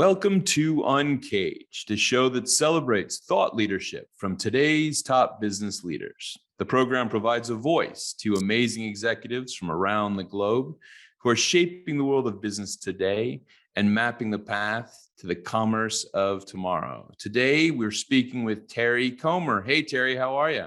Welcome to UNCAGED, a show that celebrates thought leadership from today's top business leaders. The program provides a voice to amazing executives from around the globe who are shaping the world of business today and mapping the path to the commerce of tomorrow. Today, we're speaking with Terry Comer. Hey, Terry, how are you?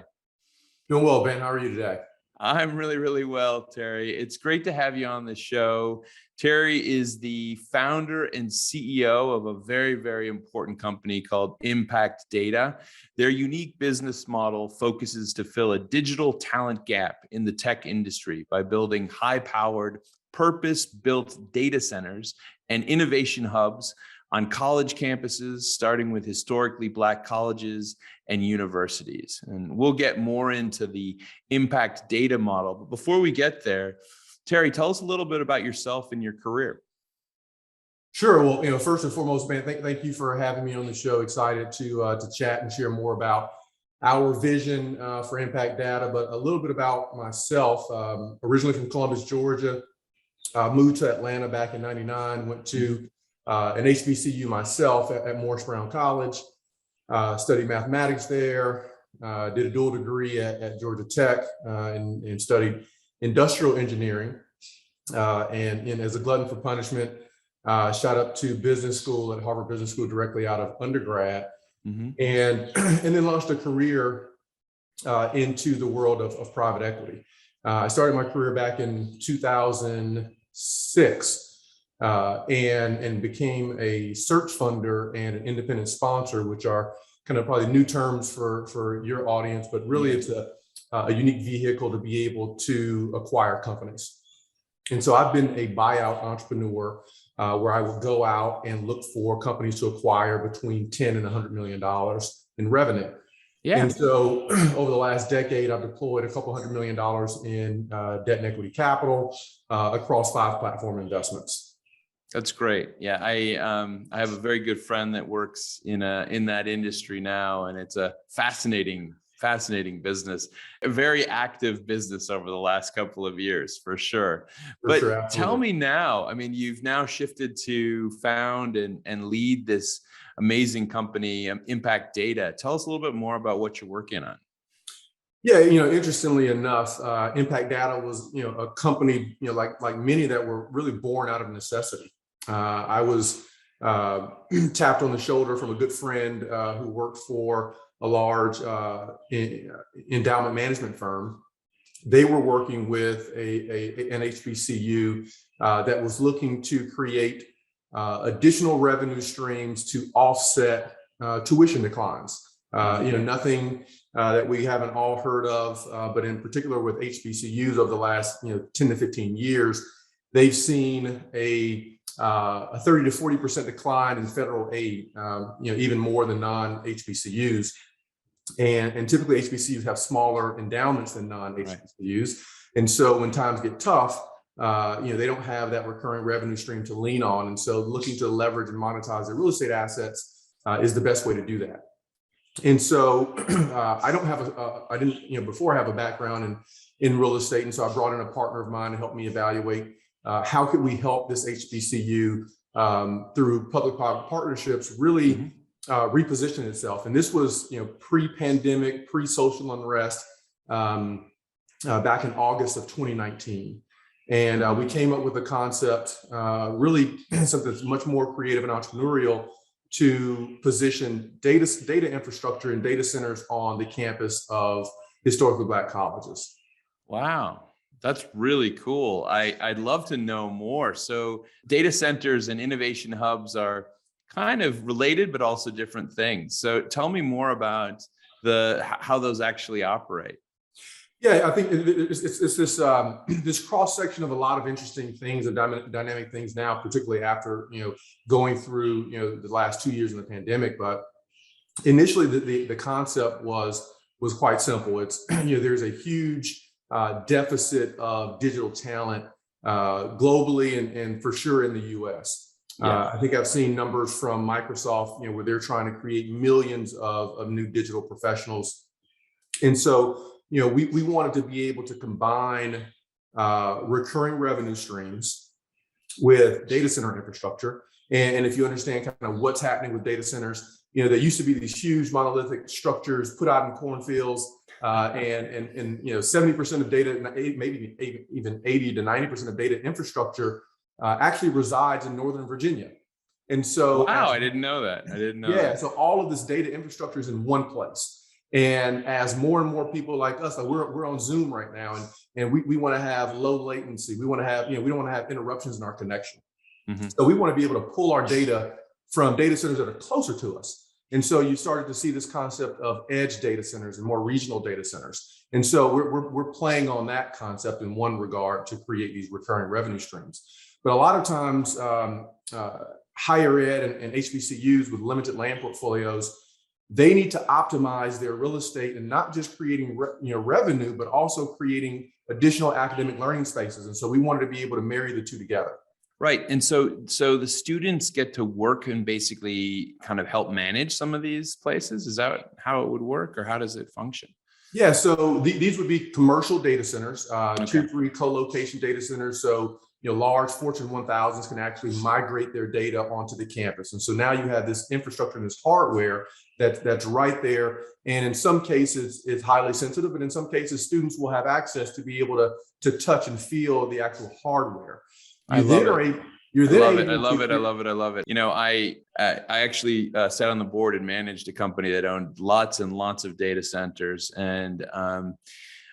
Doing well, Ben. How are you today? I'm really well, Terry. It's great to have you on the show. Terry is the founder and CEO of a very important company called ImpactData. Their unique business model focuses to fill a digital talent gap in the tech industry by building high-powered, purpose-built data centers and innovation hubs on college campuses, starting with historically Black colleges and universities. And we'll get more into the impact data model. But before we get there, Terry, tell us a little bit about yourself and your career. Sure. Well, first and foremost, Ben, thank you for having me on the show. Excited to chat and share more about our vision for ImpactData, but a little bit about myself. Originally from Columbus, Georgia, moved to Atlanta back in '99, went to an HBCU myself at Morris Brown College, studied mathematics there, did a dual degree at Georgia Tech and studied industrial engineering. And as a glutton for punishment, shot up to business school at Harvard Business School directly out of undergrad, and then launched a career into the world of private equity. I started my career back in 2006. And became a search funder and an independent sponsor, which are kind of probably new terms for your audience, but really it's a unique vehicle to be able to acquire companies. And so I've been a buyout entrepreneur where I would go out and look for companies to acquire between $10 and $100 million in revenue. Yeah. And so over the last decade, I've deployed a couple $100 million in debt and equity capital across 5 platform investments. That's great. Yeah, I have a very good friend that works in that industry now, and it's a fascinating business, a very active business over the last couple of years, for sure. But tell me now, I mean, you've now shifted to found and lead this amazing company, ImpactData. Tell us a little bit more about what you're working on. Yeah, interestingly enough, ImpactData was, a company, like many that were really born out of necessity. I was tapped on the shoulder from a good friend who worked for a large endowment management firm. They were working with an HBCU that was looking to create additional revenue streams to offset tuition declines. Nothing that we haven't all heard of, but in particular with HBCUs over the last 10 to 15 years, they've seen a 30 to 40% decline in federal aid, even more than non-HBCUs. And typically HBCUs have smaller endowments than non-HBCUs. And so when times get tough, they don't have that recurring revenue stream to lean on. And so looking to leverage and monetize their real estate assets is the best way to do that. And so I didn't before have a background in real estate. And so I brought in a partner of mine to help me evaluate how could we help this HBCU through public-private partnerships really reposition itself. And this was, pre-pandemic, pre-social unrest back in August of 2019. And we came up with a concept, really something that's much more creative and entrepreneurial, to position data infrastructure and data centers on the campus of historically Black colleges. Wow. That's really cool. I'd love to know more. So data centers and innovation hubs are kind of related, but also different things. So tell me more about how those actually operate. Yeah, I think it's this cross section of a lot of interesting things and dynamic things now, particularly after going through the last 2 years in the pandemic. But initially, the concept was quite simple. It's there's a huge deficit of digital talent globally and for sure in the U.S. I think I've seen numbers from Microsoft, where they're trying to create millions of new digital professionals. And so, we wanted to be able to combine recurring revenue streams with data center infrastructure And if you understand kind of what's happening with data centers, there used to be these huge monolithic structures put out in cornfields, and 70% of data, maybe even 80 to 90% of data infrastructure actually resides in Northern Virginia. And so, wow, I didn't know that. Yeah, so all of this data infrastructure is in one place. And as more and more people like us, like we're on Zoom right now, and we want to have low latency. We want to have, we don't want to have interruptions in our connection. Mm-hmm. So we want to be able to pull our data from data centers that are closer to us. And so you started to see this concept of edge data centers and more regional data centers. And so we're playing on that concept in one regard to create these recurring revenue streams. But a lot of times, higher ed and HBCUs with limited land portfolios, they need to optimize their real estate and not just creating revenue, but also creating additional academic learning spaces. And so we wanted to be able to marry the two together. Right. And so the students get to work and basically kind of help manage some of these places. Is that how it would work, or how does it function? Yeah, so these would be commercial data centers, Tier 3 co-location data centers. So large Fortune 1000s can actually migrate their data onto the campus. And so now you have this infrastructure and this hardware that's right there. And in some cases, it's highly sensitive, but in some cases, students will have access to be able to touch and feel the actual hardware. I love it. I love it. I actually sat on the board and managed a company that owned lots and lots of data centers. And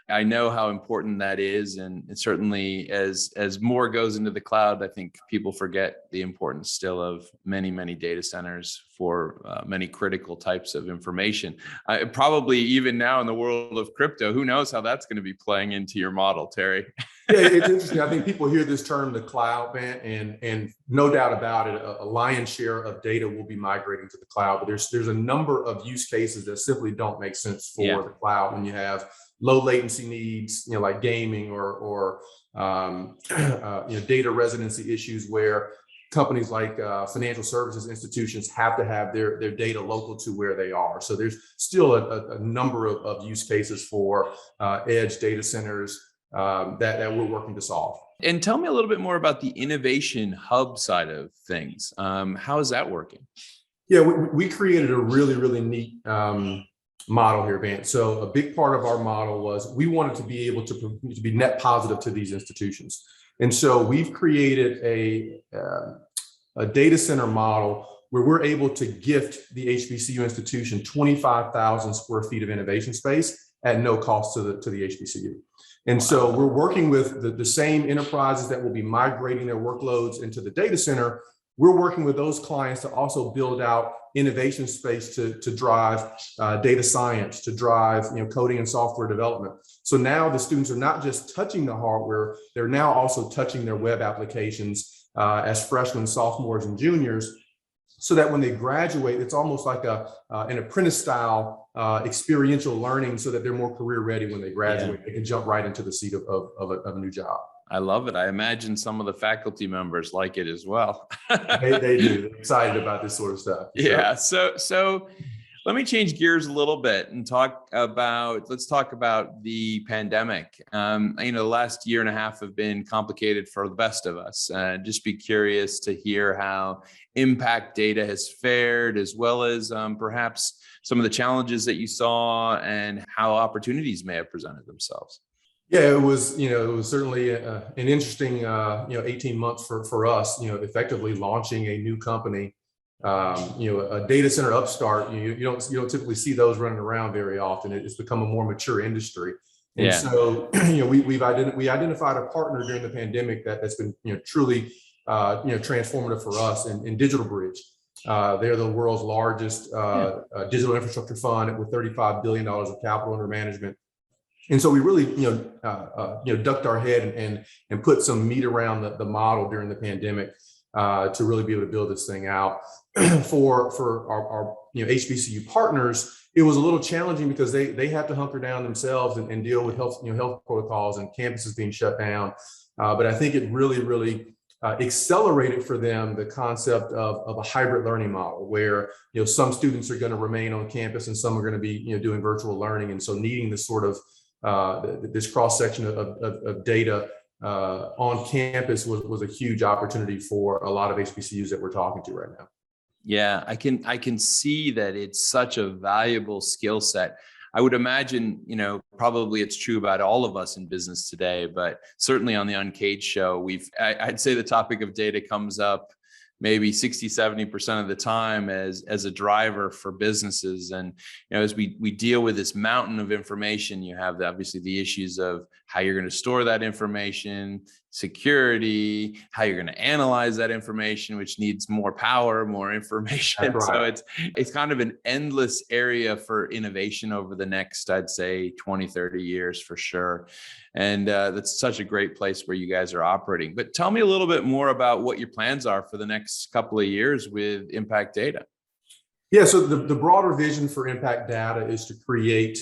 I know how important that is. And it certainly, as more goes into the cloud, I think people forget the importance still of many, many data centers for many critical types of information. Probably even now in the world of crypto, who knows how that's going to be playing into your model, Terry? Yeah, it's interesting. I think people hear this term, the cloud, and no doubt about it, a lion's share of data will be migrating to the cloud. But there's a number of use cases that simply don't make sense for the cloud when you have low latency needs, like gaming or data residency issues where companies like financial services institutions have to have their data local to where they are. So there's still a number of use cases for edge data centers that we're working to solve. And tell me a little bit more about the innovation hub side of things. How is that working? Yeah, we created a really, really neat model here, Vance. So a big part of our model was we wanted to be able to be net positive to these institutions. And so we've created a data center model where we're able to gift the HBCU institution 25,000 square feet of innovation space at no cost to the HBCU. And so we're working with the same enterprises that will be migrating their workloads into the data center. We're working with those clients to also build out innovation space to drive data science, to drive coding and software development. So now the students are not just touching the hardware, they're now also touching their web applications as freshmen, sophomores, and juniors, so that when they graduate, it's almost like an apprentice style experiential learning, so that they're more career ready when they graduate. Yeah. They can jump right into the seat of a new job. I love it. I imagine some of the faculty members like it as well. They do. They're excited about this sort of stuff. Yeah. So let me change gears a little bit and let's talk about the pandemic. The last year and a half have been complicated for the best of us. Just be curious to hear how ImpactData has fared, as well as perhaps some of the challenges that you saw and how opportunities may have presented themselves. Yeah, it was certainly an interesting 18 months for us. Effectively launching a new company. A data center upstart. You don't typically see those running around very often. It's become a more mature industry. And so we identified a partner during the pandemic that's been truly transformative for us in DigitalBridge. They're the world's largest digital infrastructure fund with $35 billion of capital under management. And so we really, ducked our head and put some meat around the model during the pandemic to really be able to build this thing out. For our HBCU partners, it was a little challenging because they have to hunker down themselves and deal with health protocols and campuses being shut down. But I think it really accelerated for them the concept of a hybrid learning model where some students are going to remain on campus and some are going to be doing virtual learning, and so needing this sort of this cross section of data on campus was a huge opportunity for a lot of HBCUs that we're talking to right now. Yeah, I can see that it's such a valuable skill set. I would imagine, probably it's true about all of us in business today, but certainly on the UNCAGED show, I'd say the topic of data comes up maybe 60, 70% of the time as a driver for businesses. And, as we deal with this mountain of information, you have obviously the issues of how you're going to store that information, security, how you're going to analyze that information, which needs more power, more information. That's right. So it's kind of an endless area for innovation over the next, I'd say 20, 30 years for sure. And that's such a great place where you guys are operating. But tell me a little bit more about what your plans are for the next couple of years with ImpactData. Yeah, so the broader vision for ImpactData is to create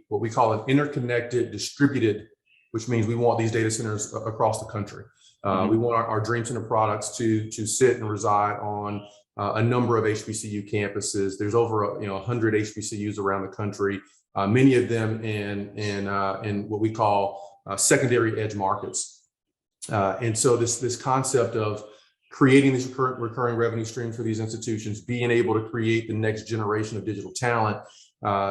what we call an interconnected, distributed, which means we want these data centers across the country. We want our Dream Center products to sit and reside on a number of HBCU campuses. There's over 100 HBCUs around the country. Many of them in what we call secondary edge markets. And so this concept of creating these recurring revenue streams for these institutions, being able to create the next generation of digital talent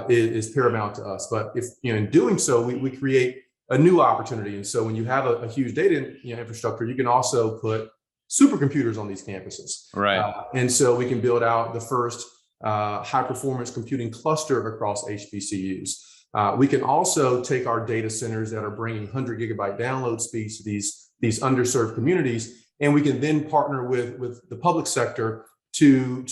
is paramount to us. But if in doing so, we create a new opportunity. And so when you have a huge data infrastructure, you can also put supercomputers on these campuses. Right. And so we can build out the first high performance computing cluster across HBCUs. We can also take our data centers that are bringing 100 gigabyte download speeds to these underserved communities, and we can then partner with the public sector to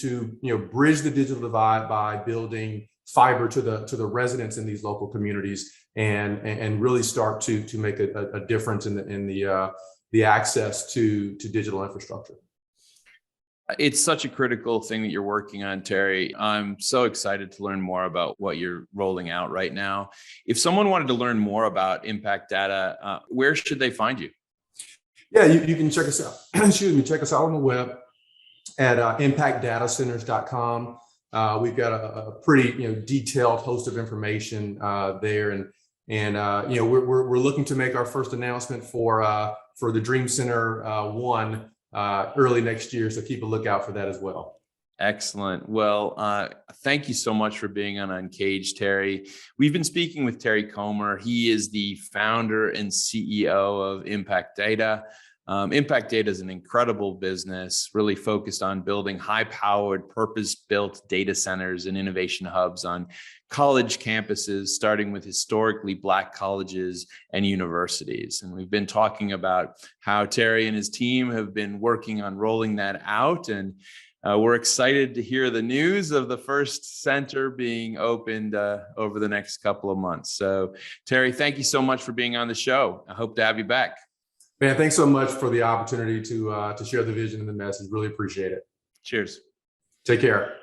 bridge the digital divide by building fiber to the residents in these local communities and really start to make a difference in the access to digital infrastructure. It's such a critical thing that you're working on, Terry. I'm so excited to learn more about what you're rolling out right now. If someone wanted to learn more about ImpactData, where should they find you? Yeah, you can check us out. Check us out on the web at impactdatacenters.com. We've got a pretty detailed host of information there, and we're looking to make our first announcement for the Dream Center 1 early next year. So keep a lookout for that as well. Excellent. Well, thank you so much for being on UNCAGED, Terry. We've been speaking with Terry Comer. He is the founder and CEO of ImpactData. ImpactData is an incredible business, really focused on building high-powered, purpose-built data centers and innovation hubs on college campuses, starting with historically Black colleges and universities. And we've been talking about how Terry and his team have been working on rolling that out. And we're excited to hear the news of the first center being opened over the next couple of months. So, Terry, thank you so much for being on the show. I hope to have you back. Man, thanks so much for the opportunity to share the vision and the message. Really appreciate it. Cheers. Take care.